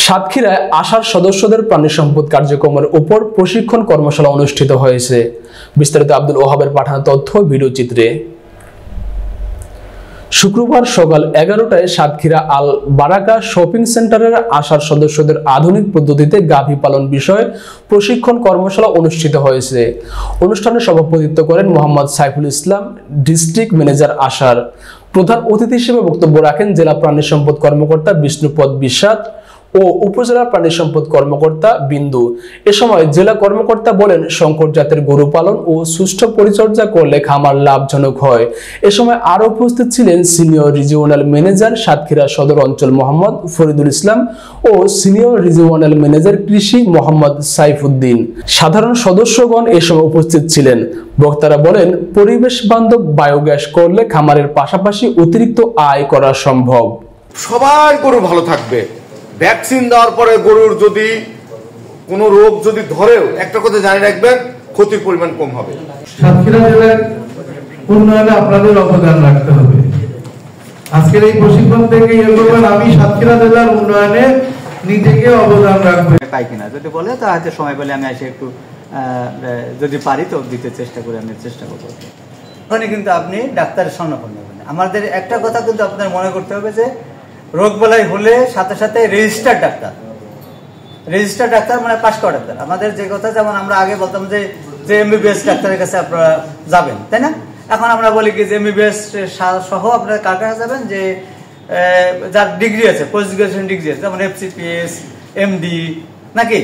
সাতক্ষীরায় আশার সদস্যদের প্রাণী সম্পদ কার্যক্রমের উপর প্রশিক্ষণ কর্মশালা অনুষ্ঠিত হয়েছে। বিস্তারিত আব্দুল ওহাবের পাঠানো তথ্য ভিডিও চিত্রে। শুক্রবার সকাল 11টায় সাতক্ষীরা আল বারাকা শপিং সেন্টারের আশার সদস্যদের আধুনিক পদ্ধতিতে গাভী পালন বিষয়ে প্রশিক্ষণ কর্মশালা অনুষ্ঠিত হয়েছে। অনুষ্ঠানে সভাপতিত্ব করেন মোহাম্মদ সাইফুল ইসলাম, ডিস্ট্রিক্ট ম্যানেজার আশার। প্রধান অতিথি হিসেবে বক্তব্য রাখেন জেলা প্রাণী সম্পদ কর্মকর্তা বিষ্ণুপদ বিশ্বাস ও উপজেলা প্রাণী সম্পদ কর্মকর্তা বিন্দু। এ সময় জেলা কর্মকর্তা বলেন, সংকর জাতের গরু পালন ও সুষ্ঠু পরিচর্যা করলে খামার লাভজনক হয়। এ সময় আরো উপস্থিত ছিলেন সিনিয়র রিজিওনাল ম্যানেজার সাতক্ষীরা সদর অঞ্চল মোহাম্মদ ফরিদুল ইসলাম ও সিনিয়র রিজিওনাল ম্যানেজার কৃষি মোহাম্মদ সাইফুদ্দিন। সাধারণ সদস্যগণ এ সময় উপস্থিত ছিলেন। বক্তারা বলেন, পরিবেশ বান্ধব বায়োগ্যাস করলে খামারের পাশাপাশি অতিরিক্ত আয় করা সম্ভব। সবার গরু ভালো থাকবে। ভ্যাকসিন দেওয়ার পরে গরুর যদি কোনো রোগ যদি ধরেও একটা কথা জানি রাখবেন, ক্ষতির পরিমাণ কম হবে। সাতক্ষীরা জেলার উন্নয়নে আপনাদের অবদান রাখতে হবে। আজকের এই প্রশিক্ষণ থেকে আমি সাতক্ষীরা জেলার উন্নয়নে নিজেকে অবদান রাখবো। পাই কিনা যদি বলে তা হয়তো সময় পেলে আমি এসে একটু যদি পারি তো দিতে চেষ্টা করি, আমি চেষ্টা করবো। ওখানে কিন্তু আপনি ডাক্তারের শরণাপন্ন হবেন। আমাদের একটা কথা কিন্তু আপনার মনে করতে হবে যে রোগ বালাই হলে সাথে সাথে রেজিস্টার্ড ডাক্তার মানে পাশ করা ডাক্তার। আমাদের যে কথা, যেমন আমরা আগে বলতাম যে এমবিবিএস ডাক্তারের কাছে আপনারা যাবেন, তাই না? এখন আমরা বলি কি যে এমবিবিএস সহ আপনারা কার কাছে যাবেন, যে যার ডিগ্রি আছে, পোস্ট গ্রাজুয়েশন ডিগ্রি আছে, যেমন এফসিপিএস, এমডি নাকি